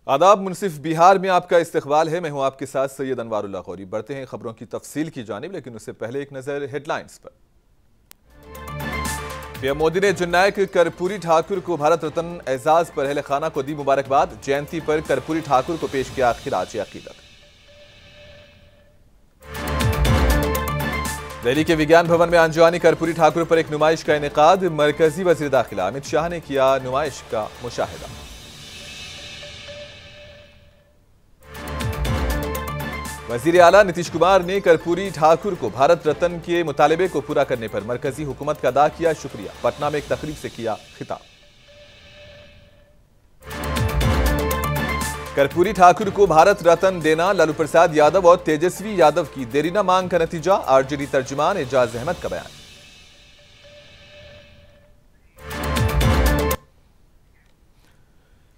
आदाब। मुनसिफ बिहार में आपका इस्तकबाल है। मैं हूं आपके साथ सैयद अनवारुल्लाह गौरी। बढ़ते हैं खबरों की तफसील की जानिब, लेकिन उससे पहले एक नजर हेडलाइंस पर। पीएम मोदी ने जननायक कर्पूरी ठाकुर को भारत रत्न एजाज पर अहले खाना को दी मुबारकबाद। जयंती पर कर्पूरी ठाकुर को पेश किया खिराज अकीदत। दिल्ली के विज्ञान भवन में अंजुआनी कर्पूरी ठाकुर पर एक नुमाइश का इनेकाद। मरकजी वजीर दाखिला अमित शाह ने किया नुमाइश का मुशाहिदा। वजीर आला नीतीश कुमार ने कर्पूरी ठाकुर को भारत रत्न के मुतालबे को पूरा करने पर मरकजी हुकूमत का अदा किया शुक्रिया। पटना में एक तकरीब से किया खिताब। कर्पूरी ठाकुर को भारत रत्न देना लालू प्रसाद यादव और तेजस्वी यादव की देरीना मांग का नतीजा। आरजेडी तर्जुमान एजाज अहमद का बयान।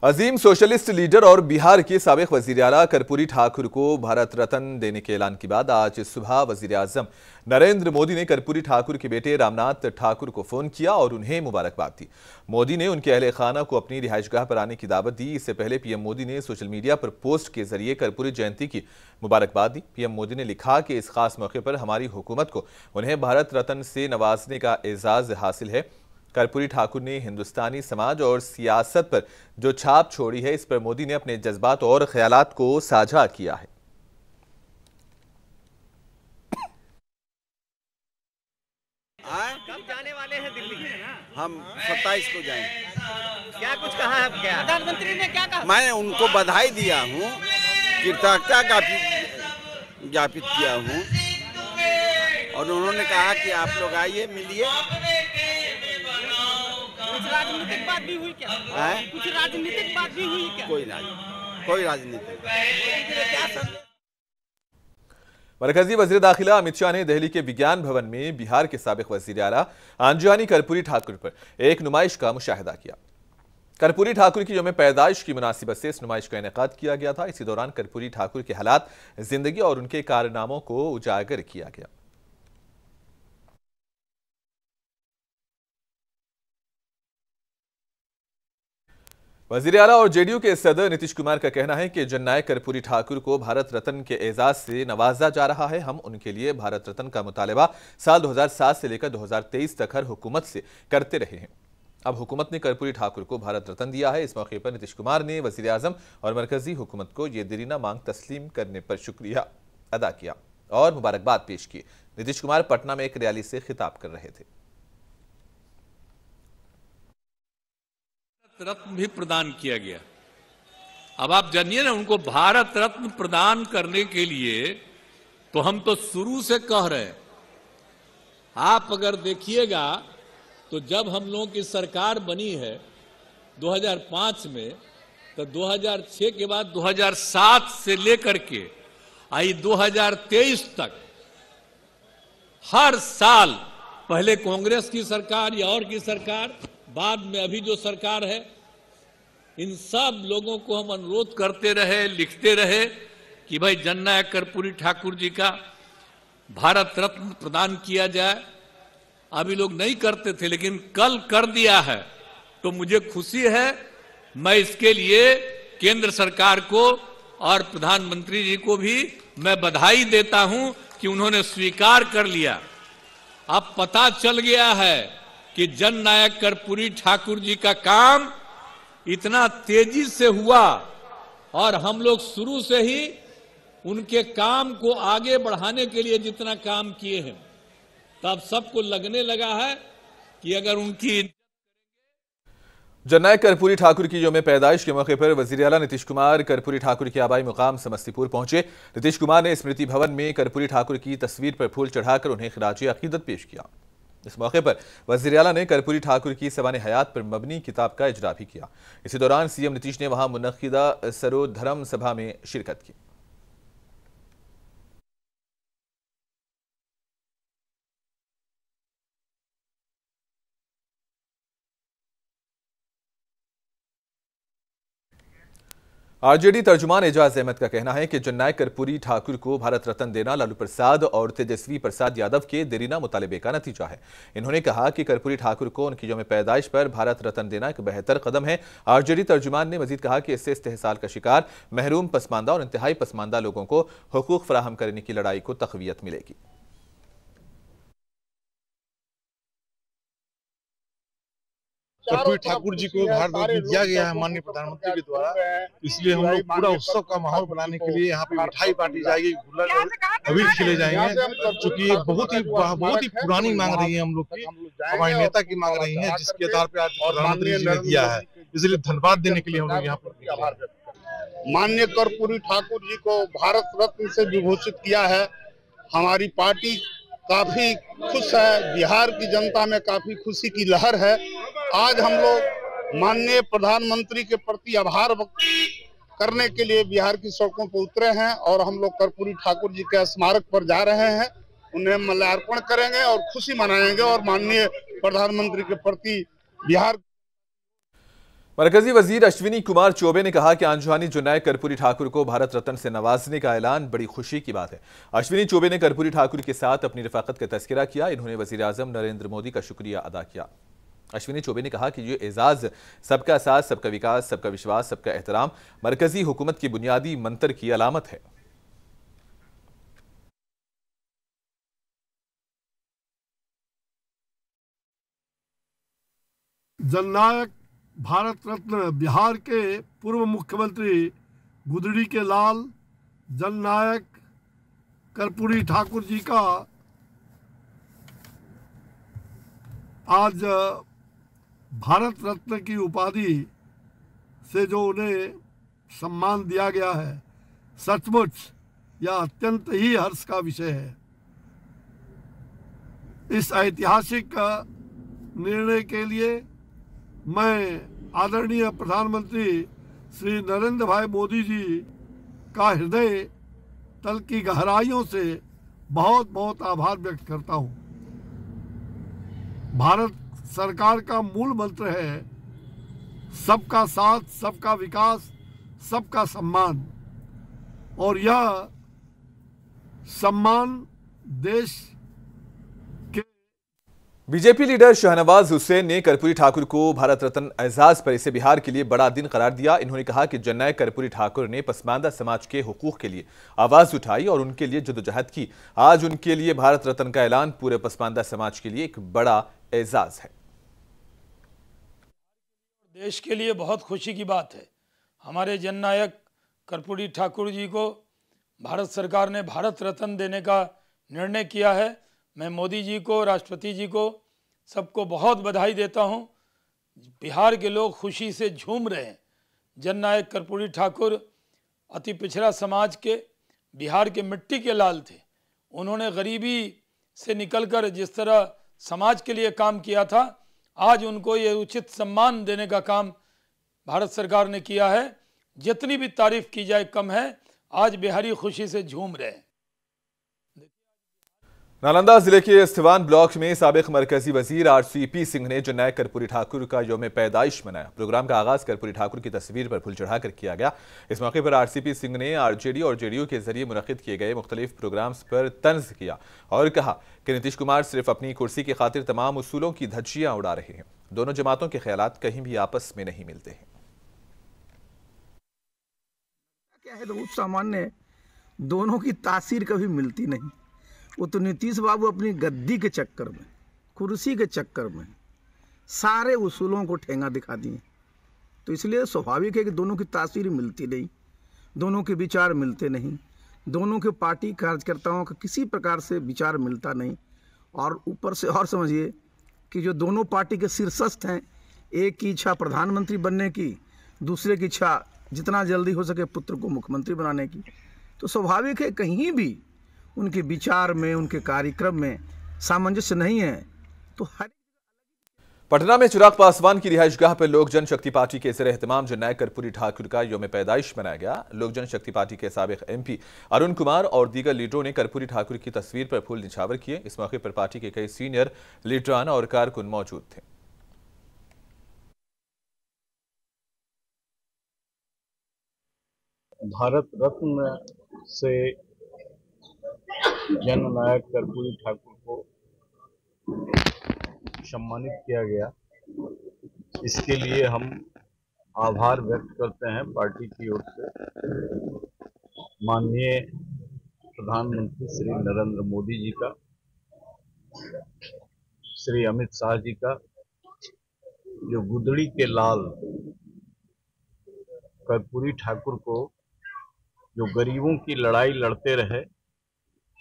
अजीम सोशलिस्ट लीडर और बिहार के साबिक वजीर आला कर्पूरी ठाकुर को भारत रत्न देने के ऐलान के बाद आज सुबह वजीर आजम नरेंद्र मोदी ने कर्पूरी ठाकुर के बेटे रामनाथ ठाकुर को फोन किया और उन्हें मुबारकबाद दी। मोदी ने उनके अहले खाना को अपनी रिहाइशगाह पर आने की दावत दी। इससे पहले पीएम मोदी ने सोशल मीडिया पर पोस्ट के जरिए कर्पूरी जयंती की मुबारकबाद दी। पीएम मोदी ने लिखा कि इस खास मौके पर हमारी हुकूमत को उन्हें भारत रत्न से नवाजने का एजाज हासिल है। कर्पूरी ठाकुर ने हिंदुस्तानी समाज और सियासत पर जो छाप छोड़ी है, इस पर मोदी ने अपने जज्बात और ख्यालात को साझा किया है। कब जाने वाले हैं दिल्ली? हम 27 को जाएंगे। क्या कुछ कहा है? क्या प्रधानमंत्री ने क्या कहा? मैं उनको बधाई दिया हूँ, कृतज्ञता ज्ञापित किया हूँ और उन्होंने कहा कि आप लोग आइए मिलिए। कुछ राजनीतिक बात भी हुई क्या? कुछ राजनीतिक बात भी हुई क्या? कोई राजनीतिक। मरकजी वजीर दाखिला अमित शाह ने दिल्ली के विज्ञान भवन में बिहार के साबिक वजीर आला अंजुआनी कर्पूरी ठाकुर पर एक नुमाइश का मुशाहिदा किया। कर्पूरी ठाकुर की यौम पैदाइश की मुनासिबत से इस नुमाइश का इनेकाद किया गया था। इसी दौरान कर्पूरी ठाकुर के हालात, जिंदगी और उनके कारनामों को उजागर किया गया। वजीर आला और जेडीयू के सदर नीतीश कुमार का कहना है कि जननायक कर्पूरी ठाकुर को भारत रत्न के एजाज से नवाजा जा रहा है। हम उनके लिए भारत रत्न का मुतालबा साल 2007 से लेकर 2023 तक हर हुकूमत से करते रहे हैं। अब हुकूमत ने कर्पूरी ठाकुर को भारत रत्न दिया है। इस मौके पर नीतीश कुमार ने वजीर आजम और मरकजी हुकूमत को यह देरीना मांग तस्लीम करने पर शुक्रिया अदा किया और मुबारकबाद पेश की। नीतीश कुमार पटना में एक रैली से खिताब कर रहे थे। रत्न भी प्रदान किया गया। अब आप जानिए ना, उनको भारत रत्न प्रदान करने के लिए तो हम तो शुरू से कह रहे हैं। आप अगर देखिएगा तो जब हम लोगों की सरकार बनी है 2005 में, तो 2006 के बाद 2007 से लेकर के आई 2023 तक हर साल, पहले कांग्रेस की सरकार या और की सरकार, बाद में अभी जो सरकार है, इन सब लोगों को हम अनुरोध करते रहे, लिखते रहे कि भाई जननायक कर्पूरी ठाकुर जी का भारत रत्न प्रदान किया जाए। अभी लोग नहीं करते थे, लेकिन कल कर दिया है तो मुझे खुशी है। मैं इसके लिए केंद्र सरकार को और प्रधानमंत्री जी को भी मैं बधाई देता हूं कि उन्होंने स्वीकार कर लिया। अब पता चल गया है कि जननायक कर्पूरी ठाकुर जी का काम इतना तेजी से हुआ और हम लोग शुरू से ही उनके काम को आगे बढ़ाने के लिए जितना काम किए हैं, तब सबको लगने लगा है कि अगर उनकी जननायक कर्पूरी ठाकुर की यौम पैदाइश के मौके पर वजीर आला नीतीश कुमार कर्पूरी ठाकुर के आबाई मुकाम समस्तीपुर पहुंचे। नीतीश कुमार ने स्मृति भवन में कर्पूरी ठाकुर की तस्वीर पर फूल चढ़ाकर उन्हें खिराज अकीदत पेश किया। इस मौके पर वजीर आला ने कर्पूरी ठाकुर की सवाने हयात पर मबनी किताब का इजरा भी किया। इसी दौरान सीएम नीतीश ने वहां मुनक्किदा सरोधर्म सभा में शिरकत की। आरजेडी तर्जुमान एजाज अहमद का कहना है कि जननायक कर्पूरी ठाकुर को भारत रत्न देना लालू प्रसाद और तेजस्वी प्रसाद यादव के देरीना मुतालिबे का नतीजा है। इन्होंने कहा कि कर्पूरी ठाकुर को उनकी यौम पैदाइश पर भारत रत्न देना एक बेहतर कदम है। आरजेडी तर्जुमान ने मजीद कहा कि इससे इस्तेहसाल का शिकार महरूम, पसमानदा और इंतहाई पसमानदा लोगों को हुकूक फराहम करने की लड़ाई को तक़वियत मिलेगी। कर्पूरी ठाकुर जी को भारत रत्न दिया गया है माननीय प्रधानमंत्री के द्वारा, इसलिए हम लोग पूरा उत्सव का माहौल बनाने के लिए यहाँ पे मिठाई बांटी जाएगी, अबीर खिले जाएंगे, क्योंकि ये बहुत ही पुरानी मांग रही है हम लोग की, हमारे नेता की मांग रही है, जिसके आधार पे आज प्रधानमंत्री जी ने दिया है, इसलिए धन्यवाद देने के लिए हम लोग यहाँ पर। माननीय कर्पूरी ठाकुर जी को भारत रत्न से विभूषित किया है। हमारी पार्टी काफी खुश है, बिहार की जनता में काफी खुशी की लहर है। आज हम लोग माननीय प्रधानमंत्री के प्रति आभार व्यक्त करने के लिए बिहार की सड़कों पर उतरे हैं और हम लोग कर्पूरी ठाकुर जी के स्मारक पर जा रहे हैं, उन्हें माल्यार्पण करेंगे और खुशी मनाएंगे और माननीय प्रधानमंत्री के प्रति बिहार। मरकजी वजीर अश्विनी कुमार चौबे ने कहा कि आंजहानी जननायक कर्पूरी ठाकुर को भारत रत्न से नवाजने का ऐलान बड़ी खुशी की बात है। अश्विनी चौबे ने कर्पूरी ठाकुर के साथ अपनी रफाकत का तस्करा किया। इन्होंने वजीर आजम नरेंद्र मोदी का शुक्रिया अदा किया। अश्विनी चौबे ने कहा कि ये एजाज सबका साथ, सबका विकास, सबका विश्वास, सबका एहतराम मरकजी हुकूमत की बुनियादी मंत्र की अलामत है। जननायक भारत रत्न बिहार के पूर्व मुख्यमंत्री गुदड़ी के लाल जननायक कर्पूरी ठाकुर जी का आज भारत रत्न की उपाधि से जो उन्हें सम्मान दिया गया है, सचमुच यह अत्यंत ही हर्ष का विषय है। इस ऐतिहासिक निर्णय के लिए मैं आदरणीय प्रधानमंत्री श्री नरेंद्र भाई मोदी जी का हृदय तल की गहराइयों से बहुत बहुत आभार व्यक्त करता हूं। भारत सरकार का मूल मंत्र है सबका साथ, सबका विकास, सबका सम्मान, और यह सम्मान देश के। बीजेपी लीडर शाहनवाज हुसैन ने कर्पूरी ठाकुर को भारत रत्न एजाज पर इसे बिहार के लिए बड़ा दिन करार दिया। इन्होंने कहा कि जननायक कर्पूरी ठाकुर ने पसमानदा समाज के हुकूक के लिए आवाज उठाई और उनके लिए जद्दोजहद की। आज उनके लिए भारत रत्न का ऐलान पूरे पसमानदा समाज के लिए एक बड़ा एजाज है। देश के लिए बहुत खुशी की बात है। हमारे जननायक कर्पूरी ठाकुर जी को भारत सरकार ने भारत रत्न देने का निर्णय किया है। मैं मोदी जी को, राष्ट्रपति जी को, सबको बहुत बधाई देता हूं। बिहार के लोग खुशी से झूम रहे हैं। जननायक कर्पूरी ठाकुर अति पिछड़ा समाज के, बिहार के मिट्टी के लाल थे। उन्होंने गरीबी से निकलकर जिस तरह समाज के लिए काम किया था, आज उनको ये उचित सम्मान देने का काम भारत सरकार ने किया है। जितनी भी तारीफ की जाए कम है। आज बिहारी खुशी से झूम रहे हैं। नालंदा जिले के इस्तीवान ब्लॉक में साबिक मरकजी वजीर आरसीपी सिंह ने जननायक कर्पूरी ठाकुर का यौम पैदाइश मनाया। प्रोग्राम का आगाज कर्पूरी ठाकुर की तस्वीर पर फूल चढ़ाकर किया गया। इस मौके पर आरसीपी सिंह ने आरजेडी और जेडीयू के जरिए मुनक्किद किए गए मुख्तलिफ प्रोग्राम्स पर तंज किया और कहा कि नीतीश कुमार सिर्फ अपनी कुर्सी की खातिर तमाम उसूलों की धज्जियां उड़ा रहे हैं। दोनों जमातों के ख्यालात कहीं भी आपस में नहीं मिलते हैं। क्या है, बहुत सामान्य, दोनों की तासीर कभी मिलती नहीं। वो तो नीतीश बाबू अपनी गद्दी के चक्कर में, कुर्सी के चक्कर में सारे उसूलों को ठेंगा दिखा दिए। तो इसलिए स्वाभाविक है कि दोनों की तासीर मिलती नहीं, दोनों के विचार मिलते नहीं, दोनों के पार्टी कार्यकर्ताओं का किसी प्रकार से विचार मिलता नहीं। और ऊपर से और समझिए कि जो दोनों पार्टी के शीर्षस्थ हैं, एक की इच्छा प्रधानमंत्री बनने की, दूसरे की इच्छा जितना जल्दी हो सके पुत्र को मुख्यमंत्री बनाने की। तो स्वाभाविक है कहीं भी उनके विचार में, उनके कार्यक्रम में सामंजस्य नहीं है। तो हर पटना में चिराग पासवान की रिहाइशगाह पर लोक जनशक्ति पार्टी के ज़रिए एहतमाम जननायक कर्पूरी ठाकुर का यौम पैदाइश मनाया गया। लोक जनशक्ति पार्टी के साबिक एमपी अरुण कुमार और दीगर लीडरों ने कर्पूरी ठाकुर की तस्वीर पर फूल निछावर किए। इस मौके पर पार्टी के कई सीनियर लीडरान और कारकुन मौजूद थे। भारत रत्न से जननायक कर्पूरी ठाकुर को सम्मानित किया गया। इसके लिए हम आभार व्यक्त करते हैं पार्टी की ओर से माननीय प्रधानमंत्री श्री नरेंद्र मोदी जी का, श्री अमित शाह जी का, जो गुदड़ी के लाल कर्पूरी ठाकुर को जो गरीबों की लड़ाई लड़ते रहे,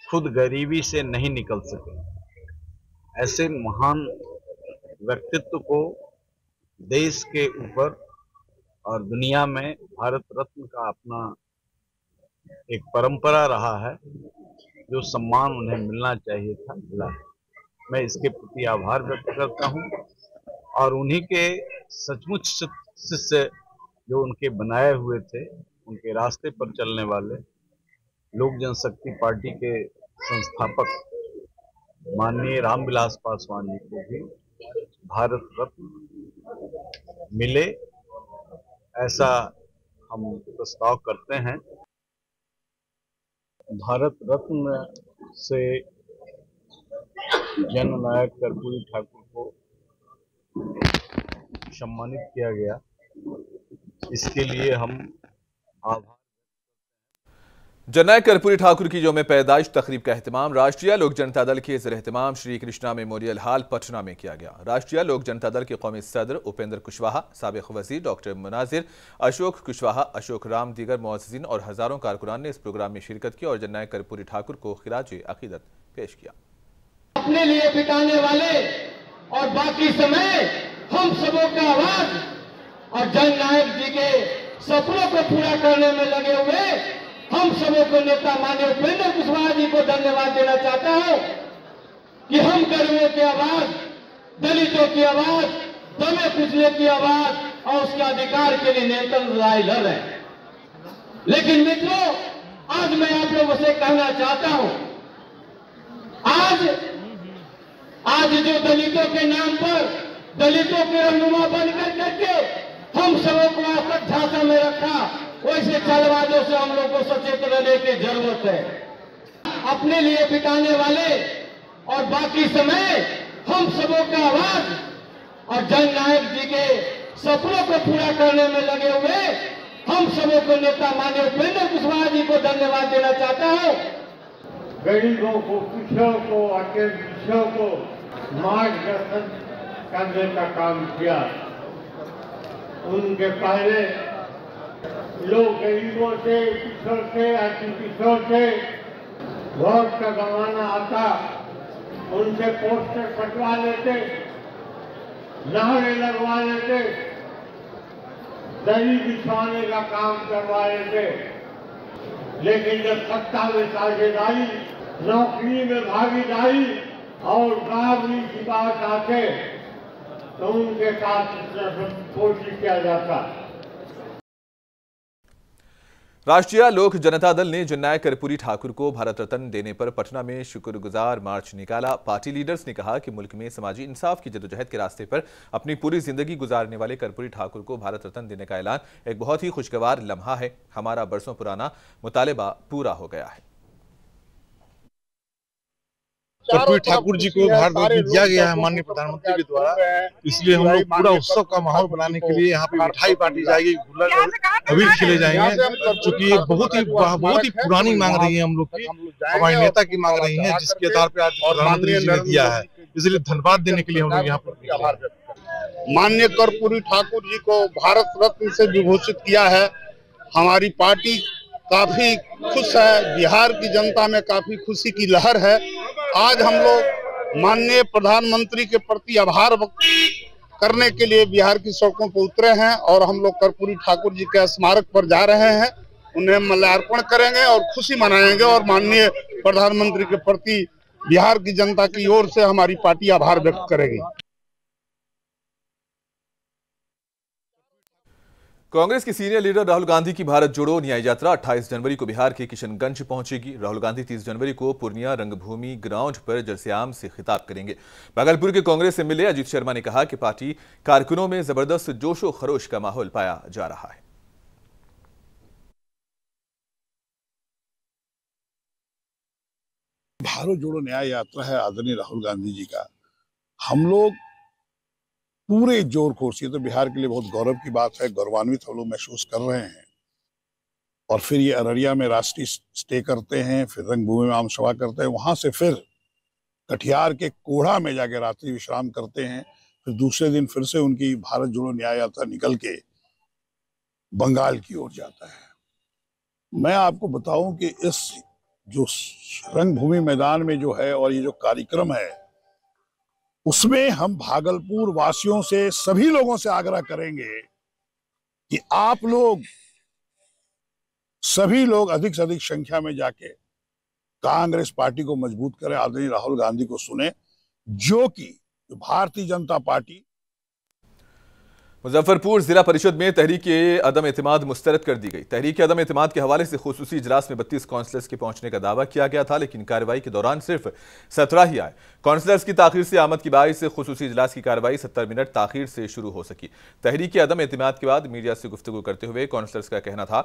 खुद गरीबी से नहीं निकल सके, ऐसे महान व्यक्तित्व को देश के ऊपर और दुनिया में भारत रत्न का अपना एक परंपरा रहा है, जो सम्मान उन्हें मिलना चाहिए था, मिला। मैं इसके प्रति आभार व्यक्त करता हूं और उन्हीं के सचमुच शिष्य जो उनके बनाए हुए थे, उनके रास्ते पर चलने वाले लोक जनशक्ति पार्टी के संस्थापक माननीय रामविलास पासवान जी को भी भारत रत्न मिले, ऐसा हम प्रस्ताव करते हैं। भारत रत्न से जननायक कर्पूरी ठाकुर को सम्मानित किया गया। इसके लिए हम आभार। जननायक कर्पूरी ठाकुर की यौम पैदाइश तकरीब का एहतमाम राष्ट्रीय लोक जनता दल के ज़ेर-ए-एहतमाम श्री कृष्णा मेमोरियल हॉल पटना में किया गया। राष्ट्रीय लोक जनता दल के कौमी सदर उपेंद्र कुशवाहा, साबिक वज़ीर डॉक्टर मुनाजिर, अशोक कुशवाहा, अशोक राम, दीगर मुअज़्ज़िज़ीन और हज़ारों कारकुनान ने इस प्रोग्राम में शिरकत की और जननायक कर्पूरी ठाकुर को खिराज अक़ीदत पेश किया। अपने लिए बिताने वाले और बाकी समय हम सबों का आवाज और जननायक जी के सपनों को पूरा करने में लगे हुए हम सबों को नेता माननीय उपेंद्र कुशवाहा जी को धन्यवाद देना चाहता हूं कि हम गरीबों की आवाज, दलितों की आवाज, दमे कुचले की आवाज और उसके अधिकार के लिए निरंतर लड़ाई लड़ रहे हैं। लेकिन मित्रों, आज मैं आप लोगों से कहना चाहता हूं, आज जो दलितों के नाम पर दलितों के रहनुमा बनकर करके हम सबों को आपस झांसा में रखा, वैसे चालबाजों से हम लोग को सचेत रहने की जरूरत है। अपने लिए बिताने वाले और बाकी समय हम सबों का आवाज और जननायक जी के सपनों को पूरा करने में लगे हुए हम सबों को नेता माननीय उपेंद्र कुशवाहा जी को धन्यवाद देना चाहता हूं। गरीबों को, पिछड़ों को, पिछड़ों को मार्गदर्शन करने का काम किया। उनके पहले लोग गरीबों से, पिछड़ से, अति पिछड़ से वोट का जमाना आता, उनसे पोस्टर कटवा लेते, नारे लगवा लेते, दरी बिछवाने का काम करवा लेते। लेकिन जब सत्ता में साझेदारी, नौकरी में भागीदारी और बराबरी की बात आते तो उनके साथ कोशिश किया जाता। राष्ट्रीय लोक जनता दल ने जननायक कर्पूरी ठाकुर को भारत रत्न देने पर पटना में शुक्रगुजार मार्च निकाला। पार्टी लीडर्स ने कहा कि मुल्क में समाजी इंसाफ की जद्दोजहद के रास्ते पर अपनी पूरी जिंदगी गुजारने वाले कर्पूरी ठाकुर को भारत रत्न देने का ऐलान एक बहुत ही खुशगवार लम्हा है। हमारा बरसों पुराना मुतालिबा पूरा हो गया है। कर्पूरी ठाकुर जी को भारत रत्न दिया गया है माननीय प्रधानमंत्री के द्वारा, इसलिए हम लोग पूरा उत्सव का माहौल बनाने के लिए यहाँ पे मिठाई बांटी जाएगी, अबीर खिले जाएंगे, क्योंकि ये बहुत ही पुरानी मांग रही है हम लोग की, हमारे नेता की मांग रही है, जिसके आधार पे आज प्रधानमंत्री जी ने दिया है, इसलिए धन्यवाद देने के लिए हम लोग यहाँ पर। माननीय कर्पूरी ठाकुर जी को भारत रत्न से विभूषित किया है। हमारी पार्टी काफी खुश है, बिहार की जनता में काफी खुशी की लहर है। आज हम लोग माननीय प्रधानमंत्री के प्रति आभार व्यक्त करने के लिए बिहार की सड़कों पर उतरे हैं और हम लोग कर्पूरी ठाकुर जी के स्मारक पर जा रहे हैं, उन्हें माल्यार्पण करेंगे और खुशी मनाएंगे और माननीय प्रधानमंत्री के प्रति बिहार की जनता की ओर से हमारी पार्टी आभार व्यक्त करेगी। कांग्रेस की सीनियर लीडर राहुल गांधी की भारत जोड़ो न्याय यात्रा 28 जनवरी को बिहार के किशनगंज पहुंचेगी। राहुल गांधी 30 जनवरी को पूर्णिया रंगभूमि ग्राउंड पर जलसे-आम से खिताब करेंगे। भागलपुर के कांग्रेस एमएलए अजीत शर्मा ने कहा कि पार्टी कारकुनों में जबरदस्त जोशो खरोश का माहौल पाया जा रहा है। भारत जोड़ो न्याय यात्रा है आदरणीय राहुल गांधी जी का, हम लोग पूरे जोर खरोश से, तो बिहार के लिए बहुत गौरव की बात है, गौरवान्वित हम लोग महसूस कर रहे हैं। और फिर ये अररिया में राष्ट्रीय स्टे करते हैं, फिर रंगभूमि में आम सभा करते हैं, वहां से फिर कटिहार के कोढ़ा में जाके रात्रि विश्राम करते हैं, फिर दूसरे दिन फिर से उनकी भारत जोड़ो न्याय यात्रा निकल के बंगाल की ओर जाता है। मैं आपको बताऊं कि इस जो रंगभूमि मैदान में जो है और ये जो कार्यक्रम है, उसमें हम भागलपुर वासियों से, सभी लोगों से आग्रह करेंगे कि आप लोग सभी लोग अधिक से अधिक संख्या में जाके कांग्रेस पार्टी को मजबूत करें, आदरणीय राहुल गांधी को सुने, जो कि भारतीय जनता पार्टी। मुजफ्फरपुर जिला परिषद में तहरीक-ए-अदम-एतमाद मुस्तरद कर दी गई। तहरीक-ए-अदम-एतमाद के हवाले से खुसूसी इजलास में 32 काउंसलर्स के पहुंचने का दावा किया गया था, लेकिन कार्रवाई के दौरान सिर्फ 17 ही आए। काउंसलर्स की ताखीर से आमद की बाइस खुसूसी इजलास की कार्रवाई 70 मिनट ताखीर से शुरू हो सकी। तहरीक-ए-अदम-एतमाद के बाद मीडिया से गुफ्तगू करते हुए काउंसलर्स का कहना था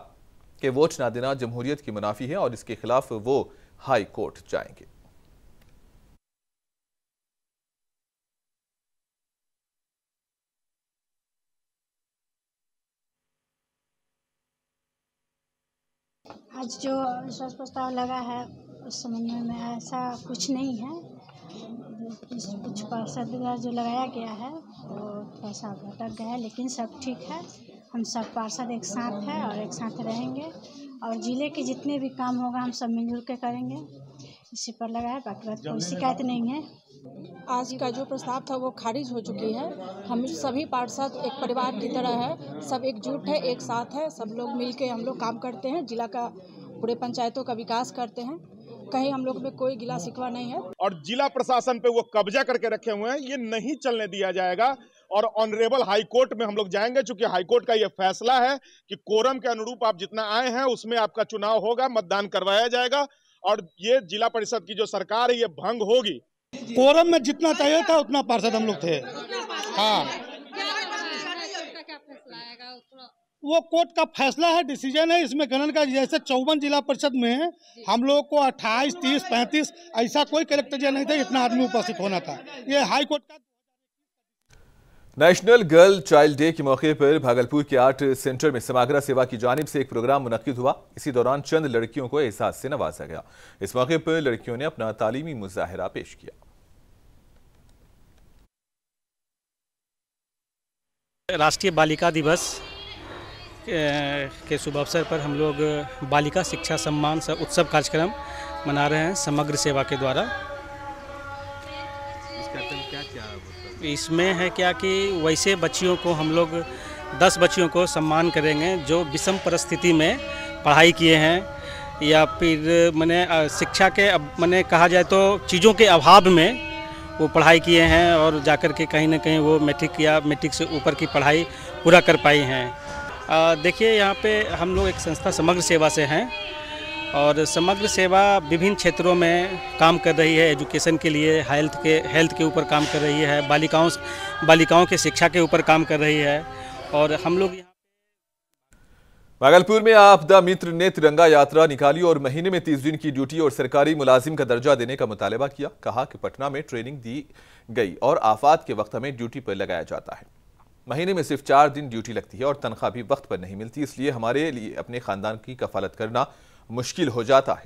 कि वोट ना देना जमहूरियत की मुनाफी है और इसके खिलाफ वो हाई कोर्ट जाएंगे। आज जो विश्वास प्रस्ताव लगा है उस संबंध में ऐसा कुछ नहीं है। कुछ पार्षद द्वारा जो लगाया गया है वो पैसा भटक गया है, लेकिन सब ठीक है। हम सब पार्षद एक साथ है और एक साथ रहेंगे और जिले के जितने भी काम होगा हम सब मिलजुल के करेंगे। इसी पर लगा है, बाकी बात कोई शिकायत नहीं है। आज का जो प्रस्ताव था वो खारिज हो चुकी है। हम सभी पार्षद एक परिवार की तरह है, सब एकजुट है, एक साथ है, सब लोग मिलके हम लोग काम करते हैं, जिला का पूरे पंचायतों का विकास करते हैं। कहीं हम लोग में कोई गिला शिकवा नहीं है। और जिला प्रशासन पे वो कब्जा करके रखे हुए हैं, ये नहीं चलने दिया जाएगा। और ऑनरेबल हाई कोर्ट में हम लोग जाएंगे, चूंकि हाई कोर्ट का ये फैसला है कि कोरम के अनुरूप आप जितना आए हैं उसमें आपका चुनाव होगा, मतदान करवाया जाएगा और ये जिला परिषद की जो सरकार है ये भंग होगी। कोरम में जितना चाहिए था उतना पार्षद हम लोग थे। हाँ, वो कोर्ट का फैसला है, डिसीजन है, इसमें गणन का। जैसे 54 जिला परिषद में हम लोग को 28, 30, 35 ऐसा कोई कैरेक्टर नहीं था, इतना आदमी उपस्थित होना था। ये हाई कोर्ट का। नेशनल गर्ल चाइल्ड डे के मौके पर भागलपुर के आर्ट सेंटर में समाग्रा सेवा की जानिब से एक प्रोग्राम मुनक्किद हुआ। इसी दौरान चंद लड़कियों को एहसास से नवाजा गया। इस मौके पर लड़कियों ने अपना तालीमी मुजाहिरा पेश किया। राष्ट्रीय बालिका दिवस के शुभ अवसर पर हम लोग बालिका शिक्षा सम्मान उत्सव कार्यक्रम मना रहे हैं समग्र सेवा के द्वारा। इसमें है क्या कि वैसे बच्चियों को हम लोग 10 बच्चियों को सम्मान करेंगे जो विषम परिस्थिति में पढ़ाई किए हैं या फिर मैंने शिक्षा के मैंने कहा जाए तो चीज़ों के अभाव में वो पढ़ाई किए हैं और जाकर के कहीं ना कहीं वो मैट्रिक या मैट्रिक से ऊपर की पढ़ाई पूरा कर पाई हैं। देखिए यहाँ पे हम लोग एक संस्था समग्र सेवा से हैं और समग्र सेवा विभिन्न क्षेत्रों में काम कर रही है। एजुकेशन के लिए हेल्थ के ऊपर काम कर रही है, बालिकाओं के शिक्षा के ऊपर काम कर रही है। और हम लोग यहाँ भागलपुर में आपदा मित्र ने तिरंगा यात्रा निकाली और महीने में 30 दिन की ड्यूटी और सरकारी मुलाजिम का दर्जा देने का मुतालबा किया। कहा कि पटना में ट्रेनिंग दी गई और आफात के वक्त हमें ड्यूटी पर लगाया जाता है। महीने में सिर्फ 4 दिन ड्यूटी लगती है और तनख्वाह भी वक्त पर नहीं मिलती, इसलिए हमारे लिए अपने खानदान की कफालत करना मुश्किल हो जाता है।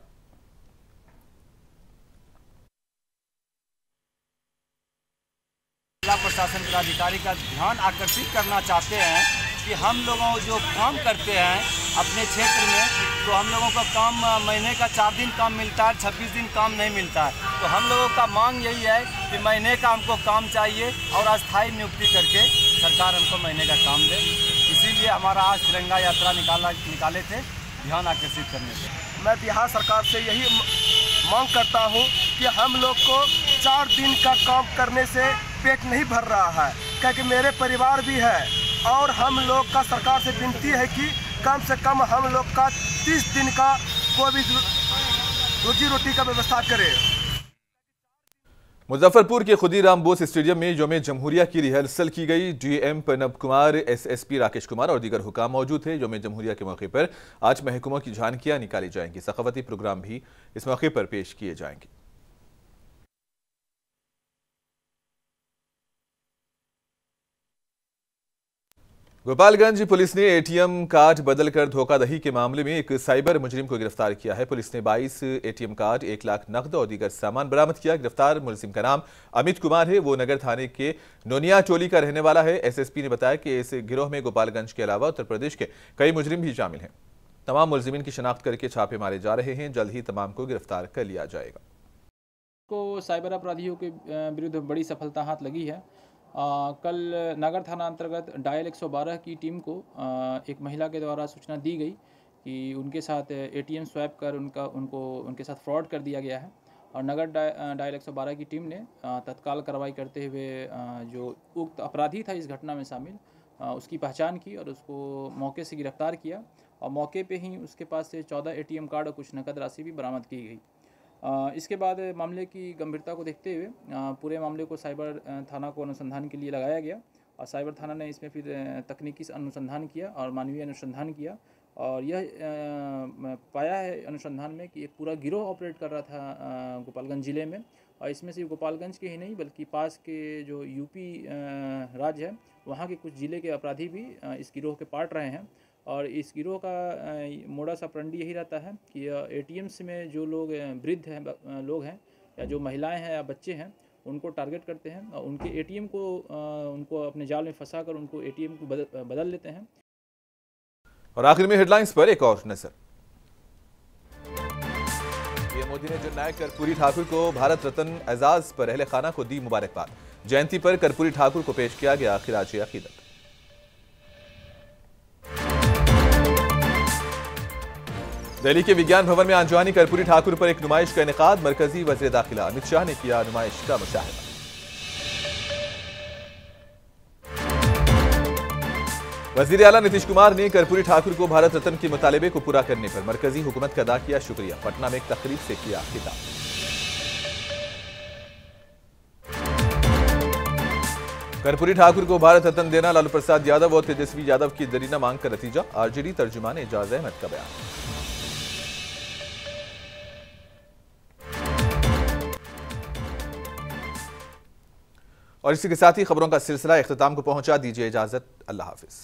जिला प्रशासन के अधिकारी का ध्यान आकर्षित करना चाहते हैं कि हम लोगों जो काम करते हैं अपने क्षेत्र में, तो हम लोगों का काम महीने का 4 दिन काम मिलता है, 26 दिन काम नहीं मिलता है। तो हम लोगों का मांग यही है कि महीने का हमको काम चाहिए और अस्थायी नियुक्ति करके सरकार हमको महीने का काम दे। इसीलिए हमारा आज तिरंगा यात्रा निकाले थे ध्यान आकर्षित करने से। मैं बिहार सरकार से यही मांग करता हूं कि हम लोग को 4 दिन का काम करने से पेट नहीं भर रहा है, क्योंकि मेरे परिवार भी है और हम लोग का सरकार से विनती है कि कम से कम हम लोग का 30 दिन का कोई भी रोजी रोटी का व्यवस्था करे। मुजफ्फरपुर के खुदीराम बोस स्टेडियम में यौम जमहूरिया की रिहर्सल की गई। डीएम प्रणब कुमार, एसएसपी राकेश कुमार और दीगर हुकाम मौजूद थे। यौम जमहूरिया के मौके पर आज महकमों की झांकियां निकाली जाएंगी। सखावती प्रोग्राम भी इस मौके पर पेश किए जाएंगे। गोपालगंज पुलिस ने एटीएम कार्ड बदलकर धोखाधड़ी के मामले में एक साइबर मुजरिम को गिरफ्तार किया है। पुलिस ने 22 एटीएम कार्ड, 1 लाख नकद और दीगर सामान बरामद किया। गिरफ्तार मुलजिम का नाम अमित कुमार है। वो नगर थाने के नोनिया टोली का रहने वाला है। एसएसपी ने बताया कि इस गिरोह में गोपालगंज के अलावा उत्तर प्रदेश के कई मुजरिम भी शामिल हैं। तमाम मुलजिमीन की शनाख्त करके छापे मारे जा रहे हैं। जल्द ही तमाम को गिरफ्तार कर लिया जाएगा। को साइबर अपराधियों के विरुद्ध बड़ी सफलता हाथ लगी है। कल नगर थाना अंतर्गत डायल 112 की टीम को एक महिला के द्वारा सूचना दी गई कि उनके साथ एटीएम स्वैप कर उनके साथ फ्रॉड कर दिया गया है और नगर डायल 112 की टीम ने तत्काल कार्रवाई करते हुए जो उक्त अपराधी था इस घटना में शामिल उसकी पहचान की और उसको मौके से गिरफ्तार किया और मौके पे ही उसके पास से 14 एटीएम कार्ड और कुछ नकद राशि भी बरामद की गई। इसके बाद मामले की गंभीरता को देखते हुए पूरे मामले को साइबर थाना को अनुसंधान के लिए लगाया गया और साइबर थाना ने इसमें फिर तकनीकी अनुसंधान किया और मानवीय अनुसंधान किया और यह पाया है अनुसंधान में कि एक पूरा गिरोह ऑपरेट कर रहा था गोपालगंज ज़िले में और इसमें सिर्फ गोपालगंज के ही नहीं बल्कि पास के जो यूपी राज्य है वहाँ के कुछ ज़िले के अपराधी भी इस गिरोह के पार्ट रहे हैं और इस गिरोह का मोडस ऑपरेंडी यही रहता है कि एटीएम्स में जो लोग वृद्ध हैं लोग हैं या जो महिलाएं हैं या बच्चे हैं उनको टारगेट करते हैं और उनके एटीएम को उनको अपने जाल में फंसाकर उनको एटीएम को बदल लेते हैं। और आखिर में हेडलाइंस पर एक और नजर। पीएम मोदी ने जननायक कर्पूरी ठाकुर को भारत रत्न एजाज पर अहले खाना को दी मुबारकबाद। जयंती पर कर्पूरी ठाकुर को पेश किया गया खिराज अकीदत। दिल्ली के विज्ञान भवन में आंजवानी कर्पूरी ठाकुर पर एक नुमाइश का इनेकाद। मरकजी वज़ीर दाखिला अमित शाह ने किया नुमाइश का मुशाहिदा। वज़ीर आला नीतीश कुमार ने कर्पूरी ठाकुर को भारत रत्न के मुतालिबे को पूरा करने पर मरकजी हुकूमत का अदा किया शुक्रिया। पटना में एक तकरीब से किया खिताब। कर्पूरी ठाकुर को भारत रत्न देना लालू प्रसाद यादव और तेजस्वी यादव की दरीना मांग का नतीजा। आरजेडी तर्जुमान एजाज अहमद का बयान। और इसी के साथ ही खबरों का सिलसिला इख्तिताम को पहुंचा। दीजिए इजाजत। अल्लाह हाफिज।